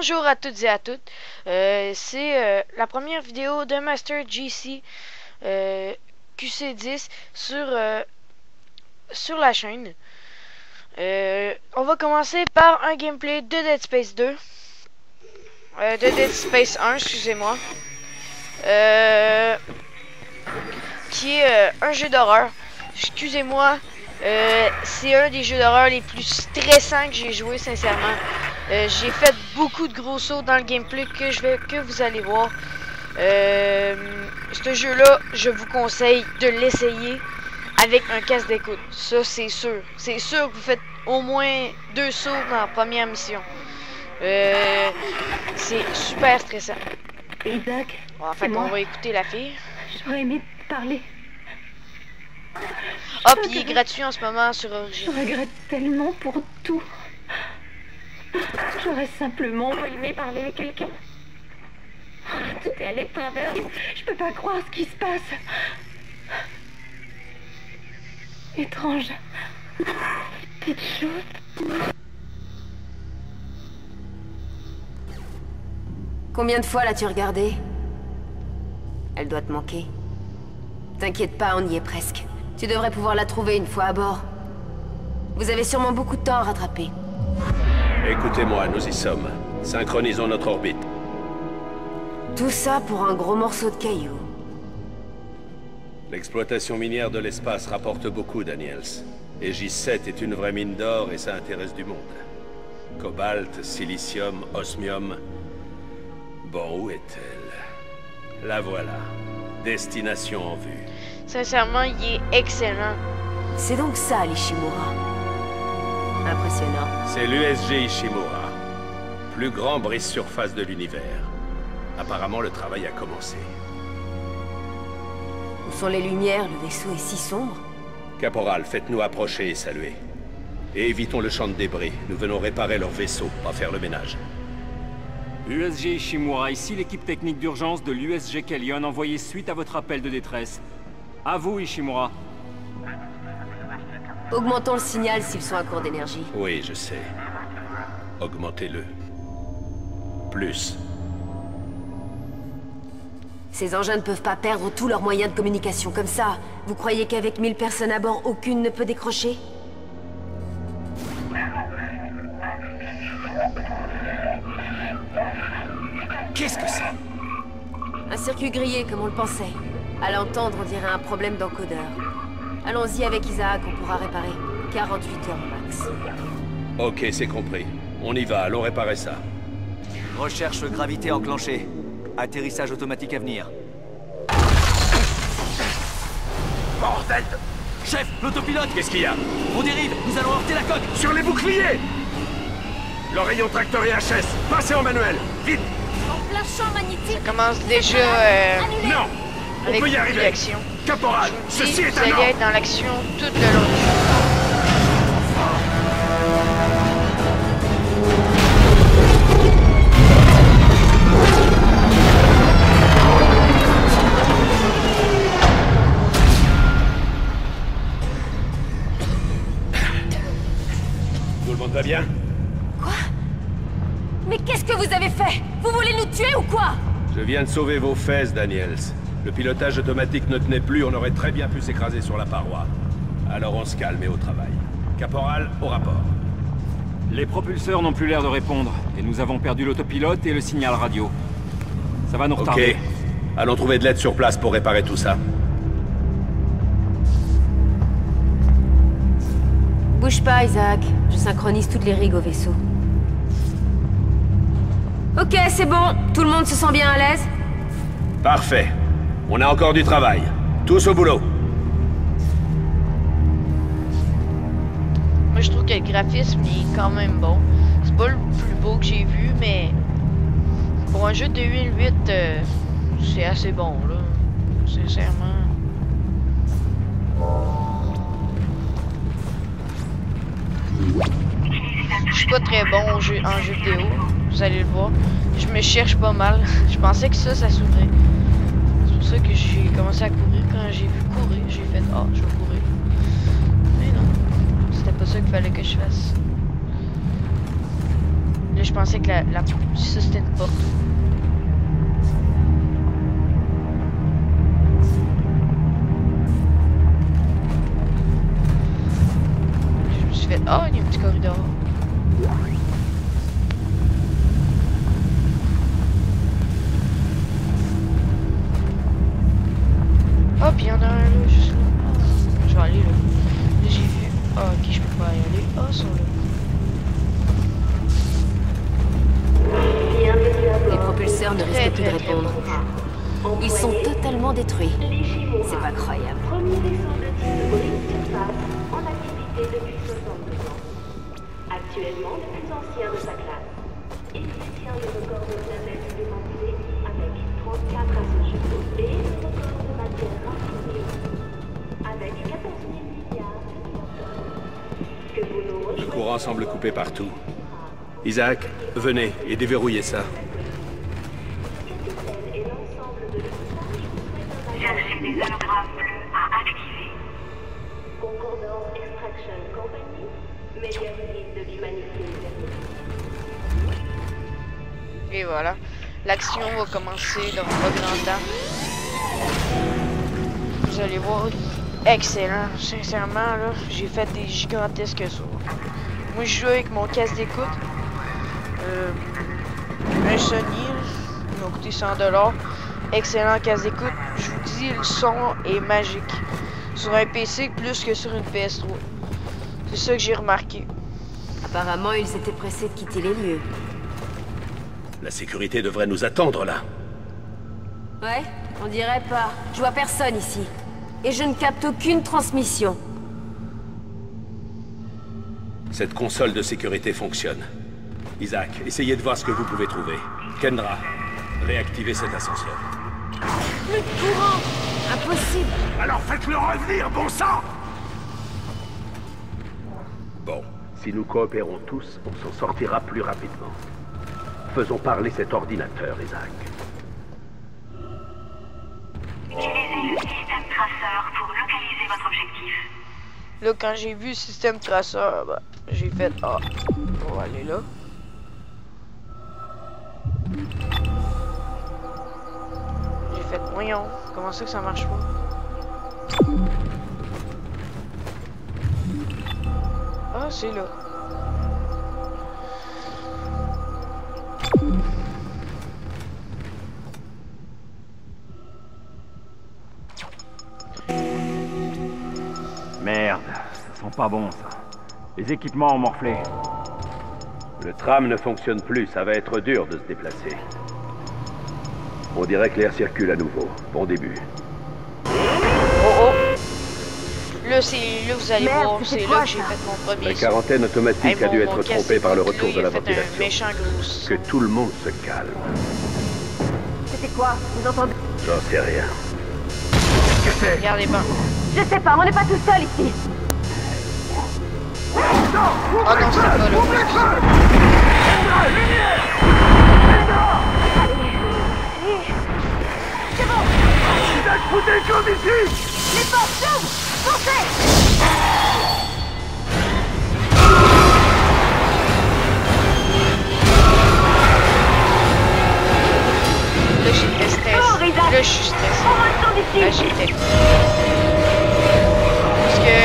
Bonjour à toutes et à toutes. C'est la première vidéo de Master GC QC10 sur la chaîne. On va commencer par un gameplay de Dead Space 2. De Dead Space 1, excusez-moi. Qui est un jeu d'horreur. Excusez-moi. C'est un des jeux d'horreur les plus stressants que j'ai joué, sincèrement. J'ai fait beaucoup de gros sauts dans le gameplay que vous allez voir. Ce jeu-là, je vous conseille de l'essayer avec un casque d'écoute. Ça, c'est sûr. C'est sûr que vous faites au moins 2 sauts dans la première mission. C'est super stressant. Isaac, Bon, en fait, on va écouter la fille. j'aurais aimé te parler. Hop, il est gratuit en ce moment sur Origin. Je regrette tellement pour tout. J'aurais simplement aimé parler avec quelqu'un. Tout est à l'épreuve. Je peux pas croire ce qui se passe. Étrange. Petite chose. Combien de fois l'as-tu regardé? Elle doit te manquer. T'inquiète pas, on y est presque. Tu devrais pouvoir la trouver une fois à bord. Vous avez sûrement beaucoup de temps à rattraper. Écoutez-moi, nous y sommes. Synchronisons notre orbite. Tout ça pour un gros morceau de caillou. L'exploitation minière de l'espace rapporte beaucoup, Daniels. Et J7 est une vraie mine d'or et ça intéresse du monde. Cobalt, silicium, osmium... Bon, où est-elle? La voilà. Destination en vue. Sincèrement, il est excellent. C'est donc ça, l'Ishimura. Impressionnant. C'est l'USG Ishimura. Plus grand brise-surface de l'univers. Apparemment, le travail a commencé. Où sont les lumières? Le vaisseau est si sombre. Caporal, faites-nous approcher et saluer. Et évitons le champ de débris. Nous venons réparer leur vaisseau, pas faire le ménage. USG Ishimura, ici l'équipe technique d'urgence de l'USG Kellion envoyée suite à votre appel de détresse. À vous, Ishimura. Augmentons le signal s'ils sont à court d'énergie. Oui, je sais. Augmentez-le. Plus. Ces engins ne peuvent pas perdre tous leurs moyens de communication comme ça. Vous croyez qu'avec 1000 personnes à bord, aucune ne peut décrocher? Qu'est-ce que c'est? Un circuit grillé, comme on le pensait. À l'entendre, on dirait un problème d'encodeur. Allons-y avec Isaac, on pourra réparer. 48 heures max. Ok, c'est compris. On y va, allons réparer ça. Recherche gravité enclenchée. Atterrissage automatique à venir. Bordel de... Chef, l'autopilote! Qu'est-ce qu'il y a? On dérive, nous allons heurter la coque! Sur les boucliers! Le rayon tracteur et HS, passez en manuel! Vite! En plein champ magnétique. Ça commence déjà Non! On avec peut y beaucoup arriver! d'action. Caporal, Je vous dis, ceci est vous un allez ordre! être dans l'action tout le long du jeu. Tout le monde va bien? Quoi? Mais qu'est-ce que vous avez fait? Vous voulez nous tuer ou quoi? Je viens de sauver vos fesses, Daniels. Le pilotage automatique ne tenait plus, on aurait très bien pu s'écraser sur la paroi. Alors on se calme et au travail. Caporal, au rapport. Les propulseurs n'ont plus l'air de répondre, et nous avons perdu l'autopilote et le signal radio. Ça va nous retarder. Ok. Allons trouver de l'aide sur place pour réparer tout ça. Bouge pas, Isaac. Je synchronise toutes les rigs au vaisseau. Ok, c'est bon. Tout le monde se sent bien à l'aise? Parfait. On a encore du travail. Tous au boulot. Moi, je trouve que le graphisme est quand même bon. C'est pas le plus beau que j'ai vu, mais pour un jeu de 2008, c'est assez bon, là. Sincèrement. Je suis pas très bon en jeu vidéo, vous allez le voir. Je me cherche pas mal. Je pensais que ça s'ouvrait. C'est pour ça que j'ai commencé à courir. Quand j'ai vu courir, j'ai fait « Ah, je vais courir ». Mais non, c'était pas ça qu'il fallait que je fasse. Là, je pensais que ça, c'était une porte. Je me suis fait... Oh, il y a un petit corridor. Oh, puis il y en a un là, juste là. Je vais aller là. Là, j'ai vu. Ah, ok, je peux pas y aller. Ah, sur là. Les propulseurs ne risquent plus de répondre. Ils sont totalement détruits. C'est pas croyable. Premier vaisseau de type Brune Surface en activité depuis 62 ans. Actuellement le plus ancien de sa classe. Il détient le record de planètes démantelées avec 34 à ce jour et le record de matière raffinée avec 14 000 milliards de kilotons. Que vous nous Le rejoignez. courant semble coupé partout. Isaac, venez et déverrouillez ça. Et l'ensemble de l'équipage vous souhaite un Cherchez des hologrammes bleus à activer. Concordance Extraction Company, médiatrice de l'humanité. Et voilà. L'action va commencer dans pas grand temps. Vous allez voir. Excellent. Sincèrement, là, j'ai fait des gigantesques sauts. Moi, je joue avec mon casque d'écoute. Un Sony. Il m'a coûté 100$. Excellent casque d'écoute. Je vous dis, le son est magique. Sur un PC plus que sur une PS3. C'est ça que j'ai remarqué. Apparemment, ils étaient pressés de quitter les lieux. La sécurité devrait nous attendre là. Ouais, on dirait pas. Je vois personne ici. Et je ne capte aucune transmission. Cette console de sécurité fonctionne. Isaac, essayez de voir ce que vous pouvez trouver. Kendra, réactivez cet ascenseur. Plus de courant! Impossible! Alors faites-le revenir, bon sang! Bon, si nous coopérons tous, on s'en sortira plus rapidement. Faisons parler cet ordinateur, Isaac. Utilisez le système traceur pour localiser votre objectif. Là, quand j'ai vu le système traceur, bah, j'ai fait ah, on va aller là. J'ai fait voyons, comment ça que ça marche pas? Ah, c'est là. Merde, ça sent pas bon ça. Les équipements ont morflé. Le tram ne fonctionne plus, ça va être dur de se déplacer. On dirait que l'air circule à nouveau. Bon début. Oh oh! Là, c'est là vous allez Merde, voir, c'était c'est quoi, là que j'ai ça? fait mon premier La saut. quarantaine automatique Hey, a dû mon être casque trompée par le d'écoute, retour là, de la il a fait un ventilation. méchant gros son. Que tout le monde se calme. C'était quoi? Vous entendez? J'en sais rien. Regardez bien. Je sais pas, on n'est pas tout seul ici. Oh non, c'est pas là. C'est bon! Les portes s'ouvrent! Foncez! Là, j'étais stressé. Là, je suis stressé. Là, j'étais. Parce que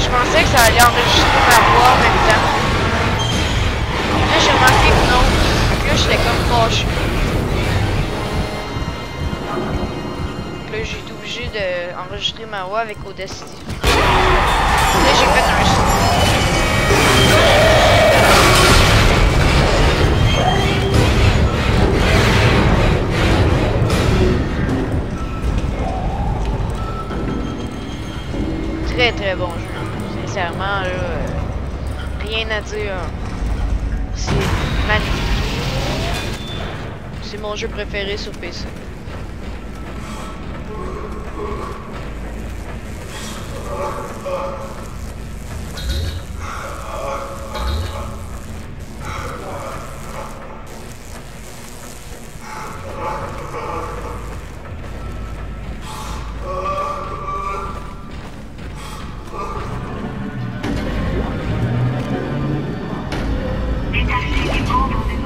je pensais que ça allait enregistrer ma voix en même temps. Là, j'ai remarqué que non. Donc là, j'étais comme fâché. Donc là, j'ai été obligé d'enregistrer ma voix avec Audacity. Là, j'ai fait un son. Très très bon jeu. Sincèrement, là, rien à dire. C'est magnifique. C'est mon jeu préféré sur PC. Détachez les membres de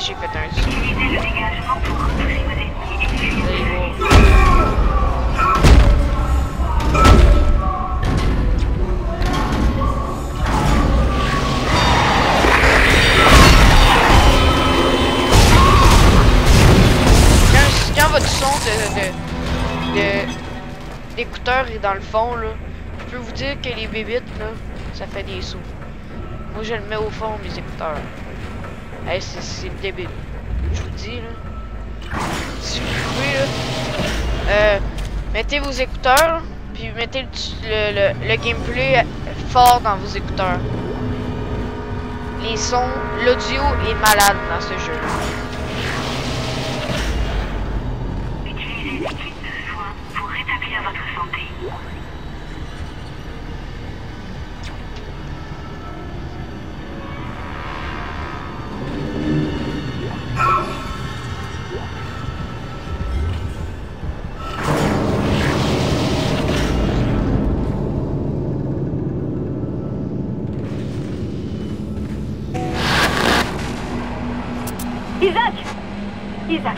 j'ai fait un zoo. Utilisez le dégagement pour repousser vos ennemis et fuir. Vous allez voir. Quand votre son d'écouteur est dans le fond, là, je peux vous dire que les bébites, là, ça fait des sauts. Moi, je le mets au fond, mes écouteurs. Hey, c'est débile. Je vous dis, là. Si vous pouvez, là, mettez vos écouteurs, puis mettez le gameplay fort dans vos écouteurs. Les sons, l'audio est malade dans ce jeu-là. Utilisez des kits de soins pour rétablir votre santé. Isaac!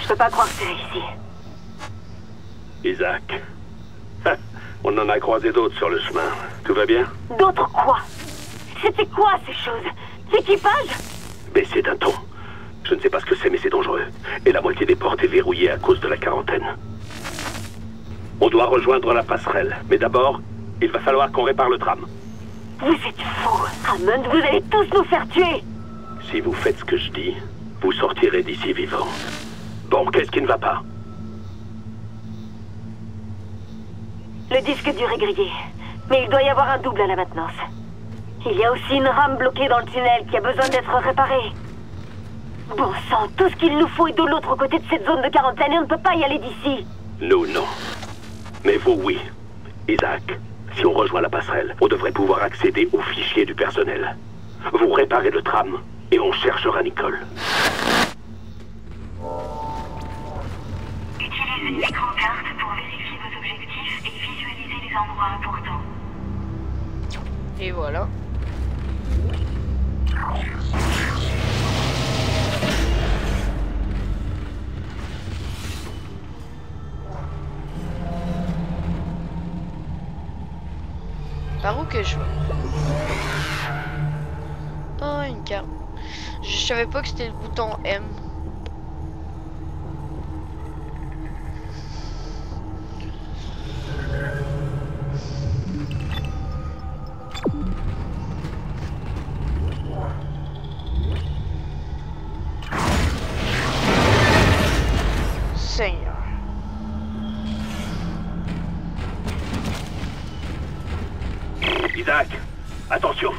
Je peux pas croire que c'est ici. Isaac. On en a croisé d'autres sur le chemin. Tout va bien? D'autres quoi? C'était quoi ces choses? L'équipage? Baissez d'un ton. Je ne sais pas ce que c'est, mais c'est dangereux. Et la moitié des portes est verrouillée à cause de la quarantaine. On doit rejoindre la passerelle. Mais d'abord, il va falloir qu'on répare le tram. Vous êtes fous! Hammond, vous allez tous nous faire tuer! Si vous faites ce que je dis, vous sortirez d'ici vivant. Bon, qu'est-ce qui ne va pas? Le disque dur est grillé. Mais il doit y avoir un double à la maintenance. Il y a aussi une rame bloquée dans le tunnel qui a besoin d'être réparée. Bon sang, tout ce qu'il nous faut est de l'autre côté de cette zone de quarantaine et on ne peut pas y aller d'ici. Nous, non. Mais vous, oui. Isaac, si on rejoint la passerelle, on devrait pouvoir accéder aux fichiers du personnel. Vous réparez le tram et on cherchera Nicole. Utilisez l'écran-carte pour vérifier vos objectifs et visualiser les endroits importants. Et voilà. Par où que je vais? Oh, une carte. Je savais pas que c'était le bouton M. Seigneur. Isaac, attention.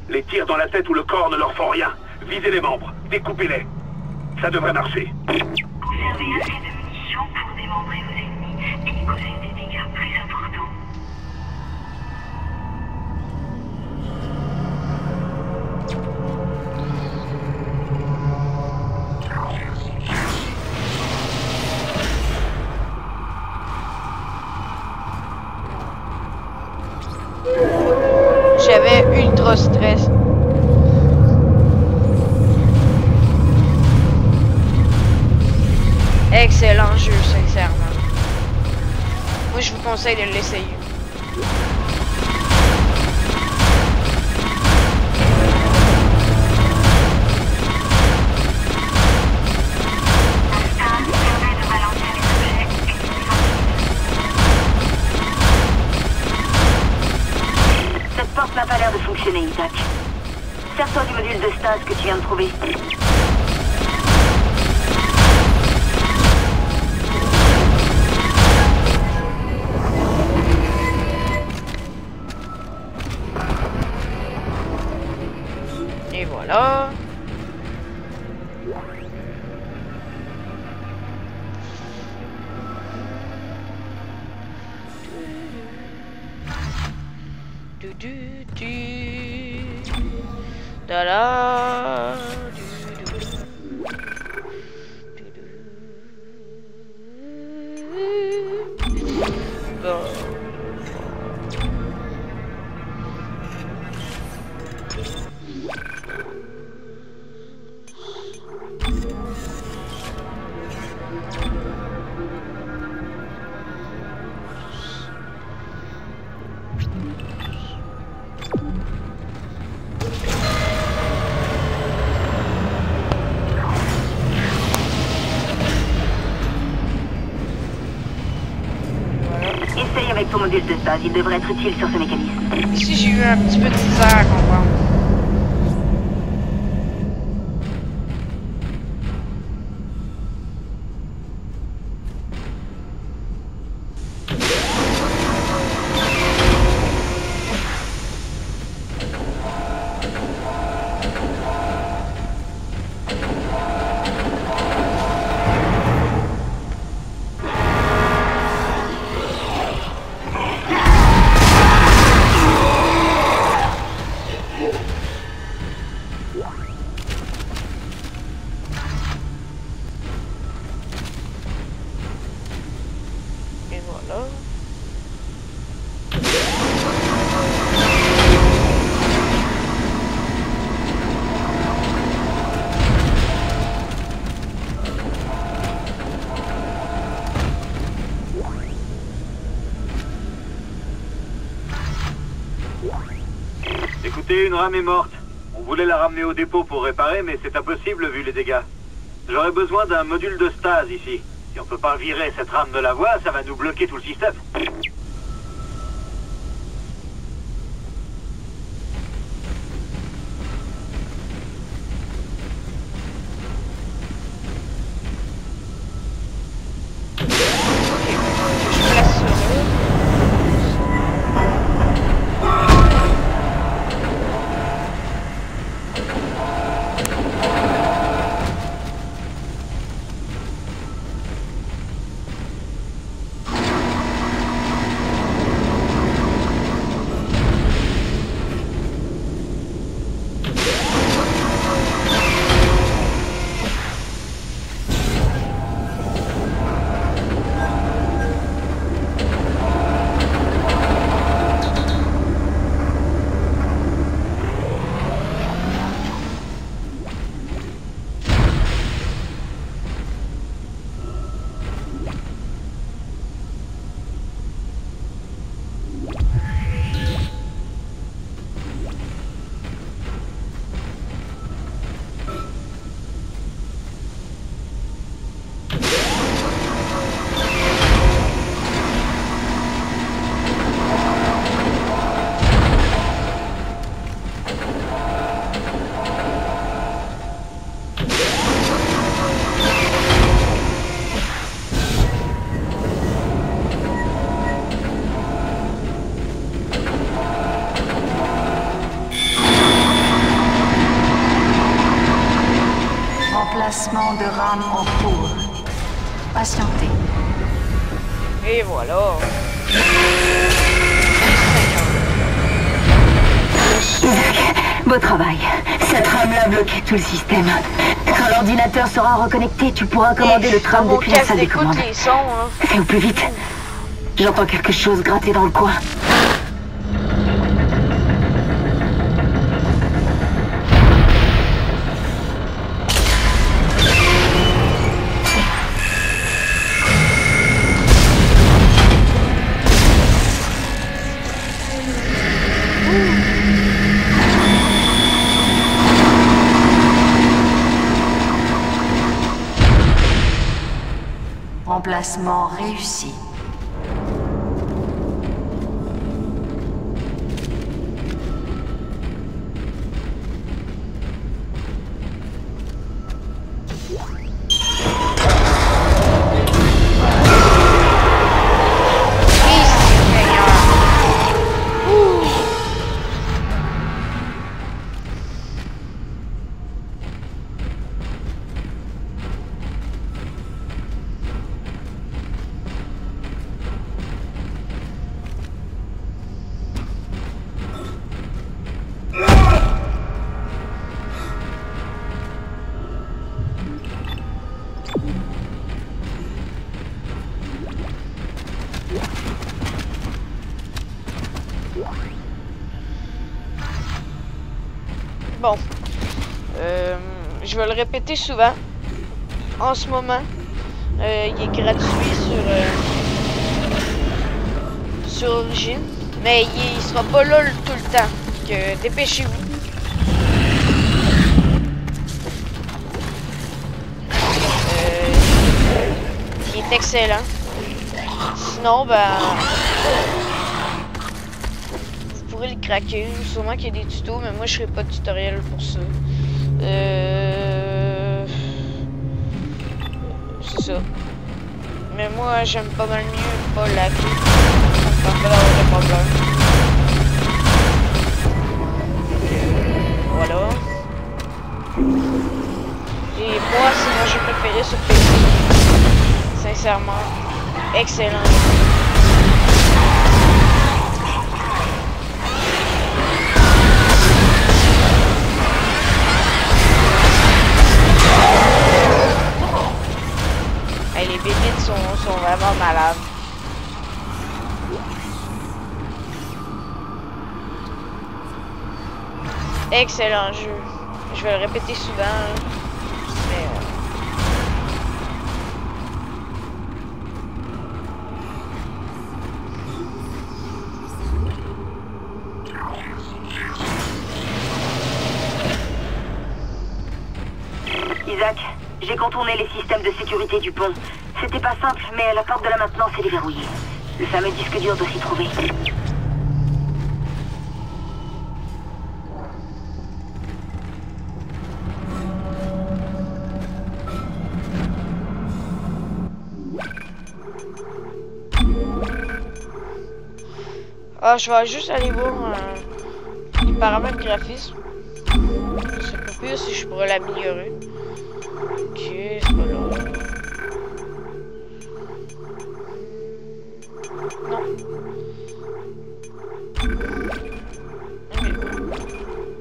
Les tirs dans la tête ou le corps ne leur font rien. Visez les membres, découpez-les. Ça devrait marcher. Conservez assez de munitions pour démembrer vos ennemis et causer des dégâts plus importants. J'avais ultra stress. Excellent jeu, sincèrement. Moi, je vous conseille de l'essayer. Cette porte n'a pas l'air de fonctionner, Isaac. Sers-toi du module de stase que tu viens de trouver. Et voilà. Da la. Bon. Essaye avec ton module de stase, il devrait être utile sur ce mécanisme. Ici, j'ai eu un petit peu de misère à comprendre. Et voilà. Écoutez, une rame est morte. On voulait la ramener au dépôt pour réparer, mais c'est impossible vu les dégâts. J'aurais besoin d'un module de stase ici. Si on peut pas virer cette rame de la voie, ça va nous bloquer tout le système. Remplacement de rame en cours. Patientez. Et voilà. Beau travail. Cette rame-là bloquait tout le système. Quand l'ordinateur sera reconnecté, tu pourras commander le tram depuis la salle des commandes. Les sons, hein. Fais au plus vite. J'entends quelque chose gratter dans le coin. Remplacement réussi. Bon. Je vais le répéter souvent. En ce moment, il est gratuit sur Origin. Mais il sera pas là tout le temps. Donc, dépêchez-vous. Il est excellent. Sinon, ben... vous pourrez le craquer. Sûrement qu'il y a des tutos, mais moi, je ferai pas de tutoriel pour ça. C'est ça. Mais moi, j'aime pas mal mieux pas la clé. Ça me fait d'avoir des problèmes. Voilà. Et moi, c'est mon jeu préféré sur PC. Sincèrement, excellent. Hey, les bébites sont vraiment malades. Excellent jeu. Je vais le répéter souvent. Hein. Mais Isaac, j'ai contourné les systèmes de sécurité du pont. C'était pas simple, mais la porte de la maintenance est déverrouillée. Le fameux disque dur doit s'y trouver. ah, je vais juste aller voir les paramètres graphisme. C'est pas pire si je pourrais l'améliorer. Ok, c'est pas là. Non. Okay.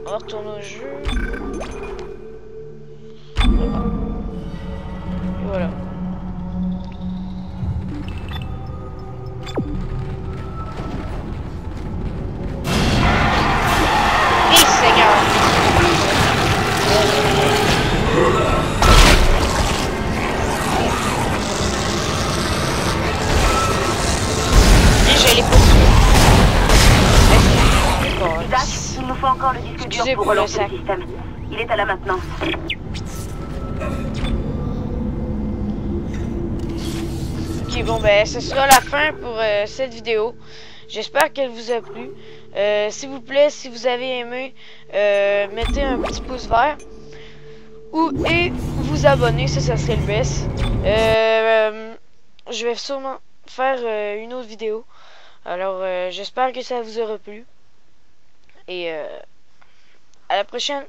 On va retourner au jeu. Et voilà. Isaac, il nous faut encore le disque dur pour relancer le système. Il est à la maintenance. Ok, bon ben ce sera la fin pour cette vidéo. J'espère qu'elle vous a plu. S'il vous plaît, si vous avez aimé, mettez un petit pouce vert et vous abonner, ça serait le best. Je vais sûrement faire une autre vidéo. Alors j'espère que ça vous aura plu. Et à la prochaine.